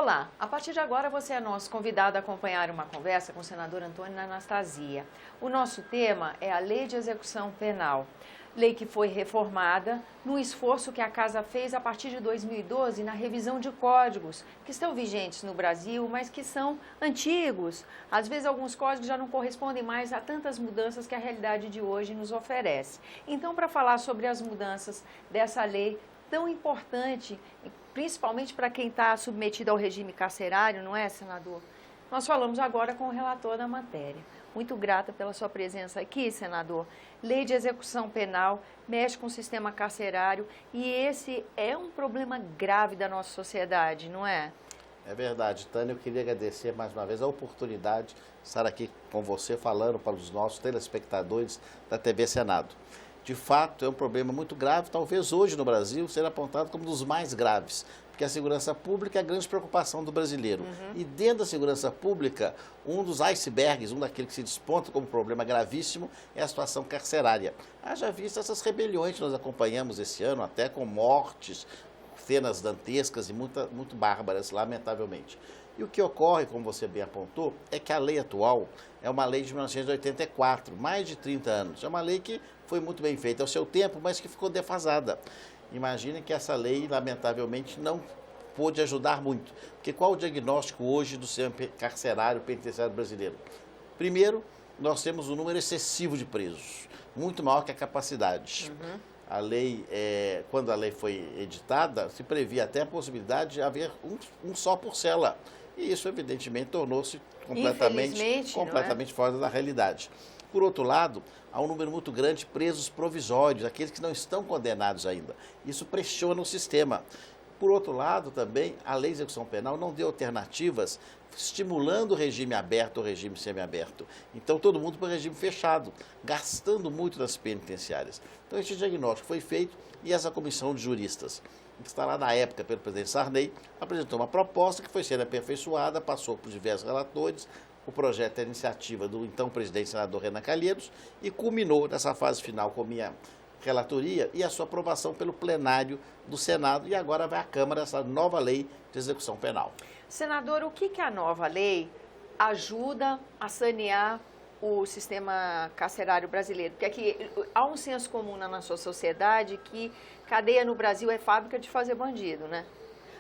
Olá, a partir de agora você é nosso convidado a acompanhar uma conversa com o senador Antônio Anastasia. O nosso tema é a Lei de Execução Penal. Lei que foi reformada num esforço que a Casa fez a partir de 2012 na revisão de códigos que estão vigentes no Brasil, mas que são antigos. Às vezes alguns códigos já não correspondem mais a tantas mudanças que a realidade de hoje nos oferece. Então, para falar sobre as mudanças dessa lei tão importante, principalmente para quem está submetido ao regime carcerário, não é, senador? Nós falamos agora com o relator da matéria. Muito grata pela sua presença aqui, senador. Lei de execução penal mexe com o sistema carcerário e esse é um problema grave da nossa sociedade, não é? É verdade, Tânia. Eu queria agradecer mais uma vez a oportunidade de estar aqui com você falando para os nossos telespectadores da TV Senado. De fato, é um problema muito grave, talvez hoje no Brasil seja apontado como um dos mais graves, porque a segurança pública é a grande preocupação do brasileiro. E dentro da segurança pública, um dos icebergs, um daqueles que se desponta como problema gravíssimo, é a situação carcerária. Haja visto essas rebeliões que nós acompanhamos esse ano, até com mortes, cenas dantescas e muito bárbaras, lamentavelmente. E o que ocorre, como você bem apontou, é que a lei atual é uma lei de 1984, mais de 30 anos. É uma lei que foi muito bem feita ao seu tempo, mas que ficou defasada. Imaginem que essa lei, lamentavelmente, não pôde ajudar muito. Porque qual o diagnóstico hoje do sistema carcerário penitenciário brasileiro? Primeiro, nós temos um número excessivo de presos, muito maior que a capacidade. A lei, quando a lei foi editada, se previa até a possibilidade de haver um só por cela. E isso, evidentemente, tornou-se completamente fora da realidade. Por outro lado, há um número muito grande de presos provisórios, aqueles que não estão condenados ainda. Isso pressiona o sistema. Por outro lado, também, a lei de execução penal não deu alternativas estimulando o regime aberto ou regime semiaberto. Então, todo mundo para o regime fechado, gastando muito nas penitenciárias. Então, esse diagnóstico foi feito e essa comissão de juristas, que está lá na época pelo presidente Sarney, apresentou uma proposta que foi sendo aperfeiçoada, passou por diversos relatores. O projeto é iniciativa do então presidente senador Renan Calheiros e culminou nessa fase final com a minha relatoria e a sua aprovação pelo plenário do Senado. E agora vai à Câmara essa nova lei de execução penal. Senador, o que a nova lei ajuda a sanear o sistema carcerário brasileiro? Porque aqui há um senso comum na nossa sociedade que cadeia no Brasil é fábrica de fazer bandido, né?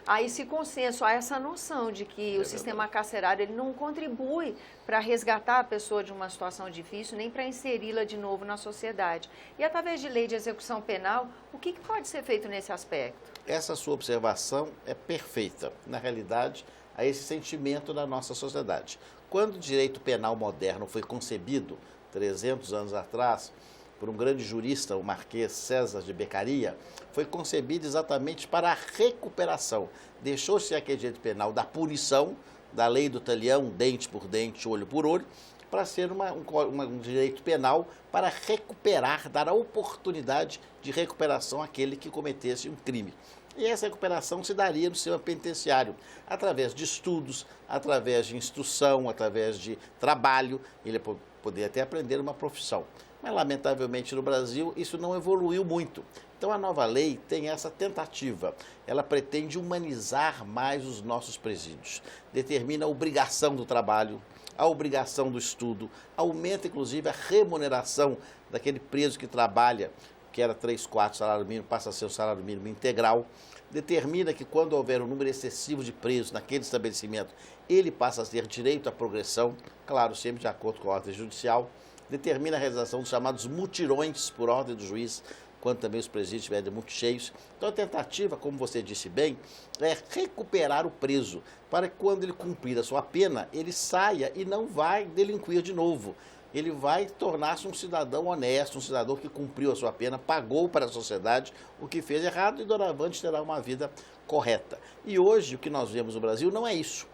Há esse consenso, há essa noção de que o sistema carcerário ele não contribui para resgatar a pessoa de uma situação difícil, nem para inseri-la de novo na sociedade. E através de lei de execução penal, o que pode ser feito nesse aspecto? Essa sua observação é perfeita. Na realidade, há esse sentimento na nossa sociedade. Quando o direito penal moderno foi concebido, 300 anos atrás, por um grande jurista, o Marquês César de Beccaria, foi concebido exatamente para a recuperação. Deixou-se aquele direito penal da punição, da lei do talião, dente por dente, olho por olho, para ser um direito penal para recuperar, dar a oportunidade de recuperação àquele que cometesse um crime. E essa recuperação se daria no sistema penitenciário, através de estudos, através de instrução, através de trabalho, ele poderia até aprender uma profissão. Mas, lamentavelmente, no Brasil, isso não evoluiu muito. Então, a nova lei tem essa tentativa. Ela pretende humanizar mais os nossos presídios. Determina a obrigação do trabalho, a obrigação do estudo, aumenta, inclusive, a remuneração daquele preso que trabalha, que era 3/4 salário mínimo, passa a ser o salário mínimo integral. Determina que, quando houver um número excessivo de presos naquele estimabelecimento, ele passa a ter direito à progressão, claro, sempre de acordo com a ordem judicial. Determina a realização dos chamados mutirões por ordem do juiz, quando também os presídios estiverem muito cheios. Então, a tentativa, como você disse bem, é recuperar o preso, para que quando ele cumprir a sua pena, ele saia e não vai delinquir de novo. Ele vai tornar-se um cidadão honesto, um cidadão que cumpriu a sua pena, pagou para a sociedade o que fez errado e doravante terá uma vida correta. E hoje, o que nós vemos no Brasil não é isso.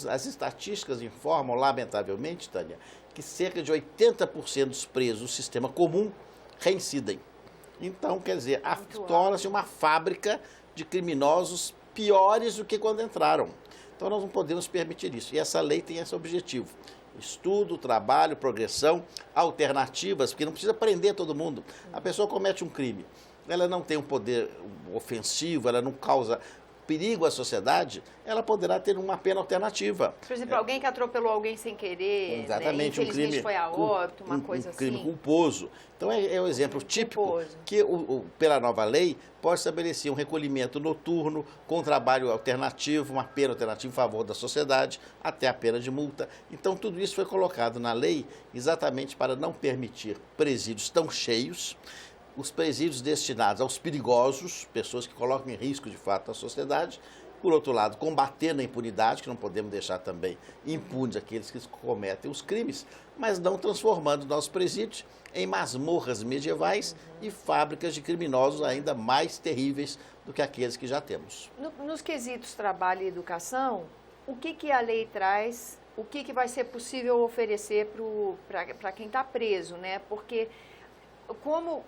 As estatísticas informam, lamentavelmente, Tânia, que cerca de 80% dos presos do sistema comum reincidem. Então, quer dizer, torna-se uma fábrica de criminosos piores do que quando entraram. Então, nós não podemos permitir isso. E essa lei tem esse objetivo. Estudo, trabalho, progressão, alternativas, porque não precisa prender todo mundo. A pessoa comete um crime, ela não tem um poder ofensivo, ela não causa perigo à sociedade, ela poderá ter uma pena alternativa. Por exemplo, alguém que atropelou alguém sem querer, Exatamente, né? Infelizmente foi a óbito, uma coisa um crime assim. culposo. Então é o exemplo típico Culposo. que pela nova lei pode estabelecer um recolhimento noturno com trabalho alternativo, uma pena alternativa em favor da sociedade, até a pena de multa. Então tudo isso foi colocado na lei exatamente para não permitir presídios tão cheios, os presídios destinados aos perigosos, pessoas que colocam em risco de fato a sociedade. Por outro lado, combatendo a impunidade, que não podemos deixar também impunes aqueles que cometem os crimes, mas não transformando nossos presídios em masmorras medievais e fábricas de criminosos ainda mais terríveis do que aqueles que já temos. Nos quesitos trabalho e educação, o que a lei traz, o que vai ser possível oferecer para quem está preso, né? Porque como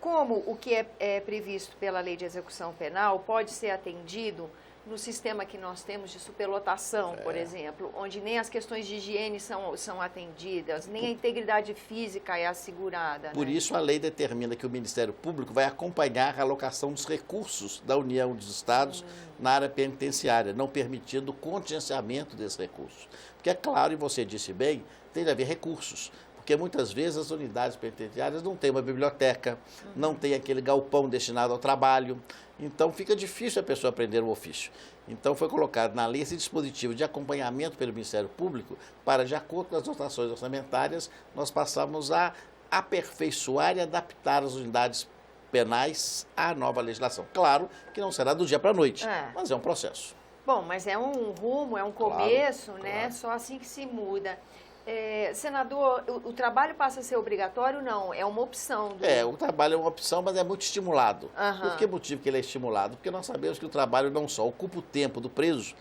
o que é previsto pela lei de execução penal pode ser atendido no sistema que nós temos de superlotação, por exemplo, onde nem as questões de higiene são atendidas, nem a integridade física é assegurada. Por isso, a lei determina que o Ministério Público vai acompanhar a alocação dos recursos da União e dos Estados na área penitenciária, não permitindo o contingenciamento desses recursos. Porque, é claro, e você disse bem, tem de haver recursos. Porque muitas vezes as unidades penitenciárias não têm uma biblioteca, não tem aquele galpão destinado ao trabalho, então fica difícil a pessoa aprender o ofício. Então foi colocado na lei esse dispositivo de acompanhamento pelo Ministério Público para, de acordo com as dotações orçamentárias, nós passamos a aperfeiçoar e adaptar as unidades penais à nova legislação. Claro que não será do dia para a noite, mas é um processo. Bom, mas é um rumo, é um começo, claro, né? Claro. Só assim que se muda. Senador, o trabalho passa a ser obrigatório? Não, é uma opção. O trabalho é uma opção, mas é muito estimulado. Aham. Por que motivo que ele é estimulado? Porque nós sabemos que o trabalho não só ocupa o tempo do preso,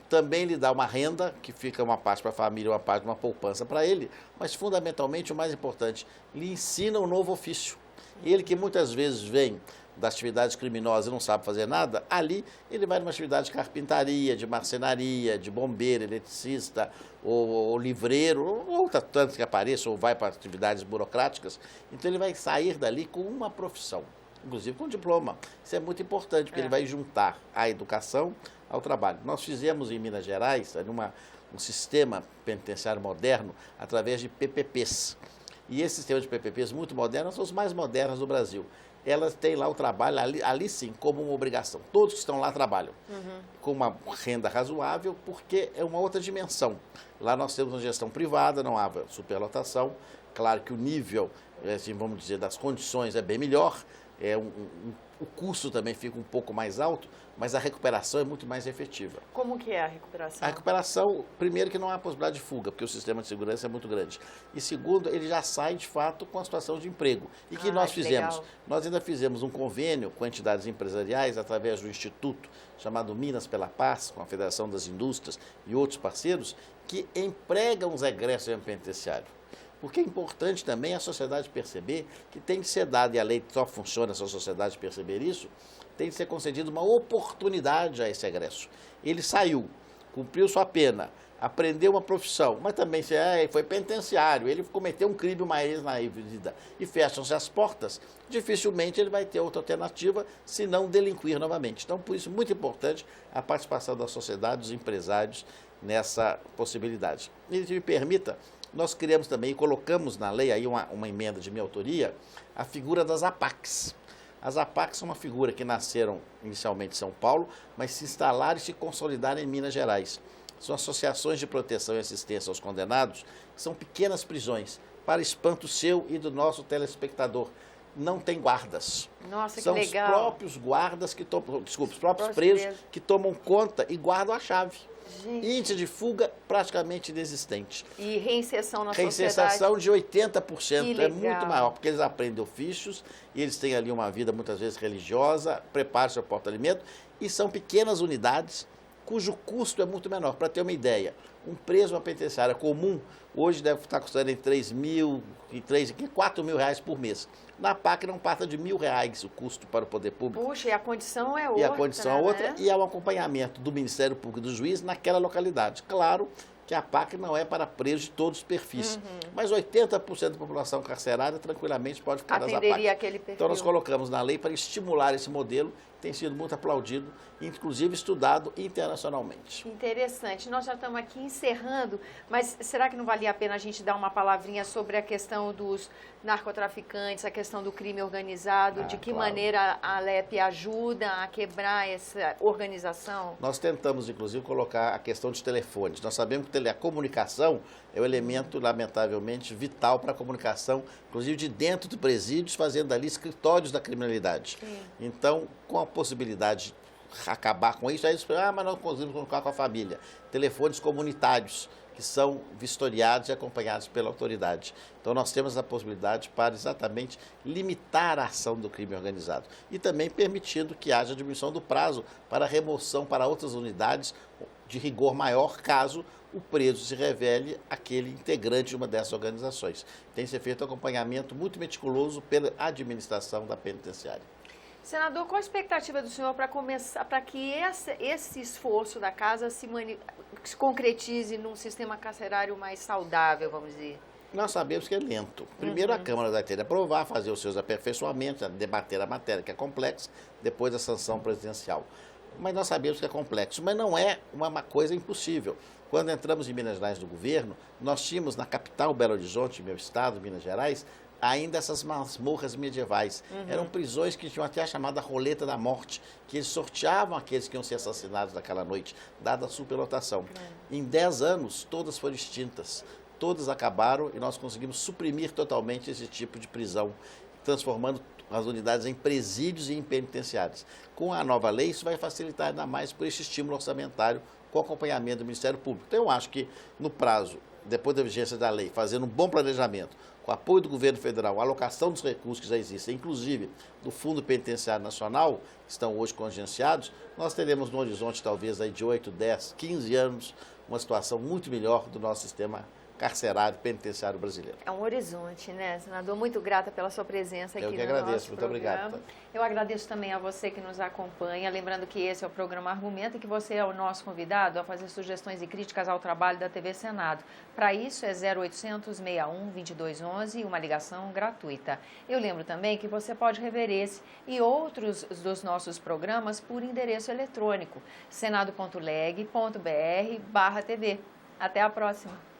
também lhe dá uma renda, que fica uma parte para a família, uma parte, uma poupança para ele, mas fundamentalmente, o mais importante, lhe ensina um novo ofício. Ele que muitas vezes vem das atividades criminosas e não sabe fazer nada, ali ele vai numa atividade de carpintaria, de marcenaria, de bombeiro, eletricista, ou livreiro, ou tantos que apareçam, ou vai para atividades burocráticas. Então ele vai sair dali com uma profissão, inclusive com diploma. Isso é muito importante, porque ele vai juntar a educação ao trabalho. Nós fizemos em Minas Gerais um sistema penitenciário moderno através de PPPs. E esse sistema de PPPs muito modernos são os mais modernos do Brasil. Elas têm lá o trabalho, ali sim, como uma obrigação. Todos que estão lá trabalham com uma renda razoável, porque é uma outra dimensão. Lá nós temos uma gestão privada, não há superlotação. Claro que o nível, assim, vamos dizer, das condições é bem melhor. O custo também fica um pouco mais alto, mas a recuperação é muito mais efetiva. Como que é a recuperação? A recuperação, primeiro, que não há possibilidade de fuga, porque o sistema de segurança é muito grande. E segundo, ele já sai, de fato, com a situação de emprego. E que nós fizemos? Legal. Nós ainda fizemos um convênio com entidades empresariais, através do Instituto chamado Minas pela Paz, com a Federação das Indústrias e outros parceiros, que empregam os egressos penitenciários. Porque é importante também a sociedade perceber que tem que ser dada, e a lei só funciona se a sociedade perceber isso, tem que ser concedida uma oportunidade a esse egresso. Ele saiu, cumpriu sua pena, aprendeu uma profissão, mas também foi penitenciário, ele cometeu um crime uma vez na vida e fecham-se as portas, dificilmente ele vai ter outra alternativa se não delinquir novamente. Então, por isso, muito importante a participação da sociedade, dos empresários nessa possibilidade. E se me permita, nós criamos também e colocamos na lei, aí uma emenda de minha autoria, a figura das APACs. As APACs são uma figura que nasceram inicialmente em São Paulo, mas se instalaram e se consolidaram em Minas Gerais. São associações de proteção e assistência aos condenados, que são pequenas prisões, para espanto seu e do nosso telespectador. Não tem guardas. Nossa, são que legal. São os próprios guardas que tomam, os próprios presos que tomam conta e guardam a chave. Gente. Índice de fuga praticamente inexistente. E reinserção na Reinserção sociedade? De 80%. Que é muito legal. maior, porque eles aprendem ofícios e eles têm ali uma vida muitas vezes religiosa, preparam seu porta-alimento e são pequenas unidades cujo custo é muito menor. Para ter uma ideia, um preso, uma penitenciária comum, hoje deve estar custando entre 3 mil e 4 mil reais por mês. Na PAC não passa de R$1.000 o custo para o poder público. Puxa, e a condição é outra. E a condição é outra, né? e há um acompanhamento do Ministério Público e do juiz naquela localidade. Claro que a PAC não é para presos de todos os perfis. Mas 80% da população carcerária tranquilamente pode ficar nas Atenderia APACs. aquele perfil. Então nós colocamos na lei para estimular esse modelo, tem sido muito aplaudido, inclusive estudado internacionalmente. Interessante. Nós já estamos aqui encerrando, mas será que não valia a pena a gente dar uma palavrinha sobre a questão dos narcotraficantes, a questão do crime organizado, de que claro. maneira a Alep ajuda a quebrar essa organização? Nós tentamos, inclusive, colocar a questão dos telefones. Nós sabemos que a comunicação é um elemento, lamentavelmente, vital para a comunicação, inclusive de dentro de presídios, fazendo ali escritórios da criminalidade. Sim. Então, com a possibilidade de acabar com isso, aí eles falam, mas não conseguimos colocar com a família. Telefones comunitários, que são vistoriados e acompanhados pela autoridade. Então, nós temos a possibilidade para exatamente limitar a ação do crime organizado e também permitindo que haja diminuição do prazo para remoção para outras unidades de rigor maior, caso o preso se revele aquele integrante de uma dessas organizações. Tem que ser feito um acompanhamento muito meticuloso pela administração da penitenciária. Senador, qual a expectativa do senhor para que esse esforço da casa se concretize num sistema carcerário mais saudável, vamos dizer? Nós sabemos que é lento. Primeiro a Câmara vai ter de aprovar, fazer os seus aperfeiçoamentos, debater a matéria, que é complexa, depois a sanção presidencial. Mas nós sabemos que é complexo, mas não é uma coisa impossível. Quando entramos em Minas Gerais do governo, nós tínhamos na capital Belo Horizonte, meu estado, Minas Gerais, ainda essas masmorras medievais. Eram prisões que tinham até a chamada roleta da morte, que eles sorteavam aqueles que iam ser assassinados naquela noite, dada a superlotação. Em 10 anos, todas foram extintas. Todas acabaram e nós conseguimos suprimir totalmente esse tipo de prisão, transformando as unidades em presídios e em penitenciários. Com a nova lei, isso vai facilitar ainda mais por esse estímulo orçamentário com acompanhamento do Ministério Público. Então, eu acho que no prazo, depois da vigência da lei, fazendo um bom planejamento, com apoio do governo federal, a alocação dos recursos que já existem, inclusive do Fundo Penitenciário Nacional, que estão hoje contingenciados, nós teremos no horizonte talvez aí de 8, 10, 15 anos, uma situação muito melhor do nosso sistema carcerário penitenciário brasileiro. É um horizonte, né, senador? Muito grata pela sua presença aqui no nosso programa. Eu que agradeço, muito obrigado. Eu agradeço também a você que nos acompanha, lembrando que esse é o programa Argumento e que você é o nosso convidado a fazer sugestões e críticas ao trabalho da TV Senado. Para isso é 0800 61 2211 e uma ligação gratuita. Eu lembro também que você pode rever esse e outros dos nossos programas por endereço eletrônico senado.leg.br/tv. Até a próxima!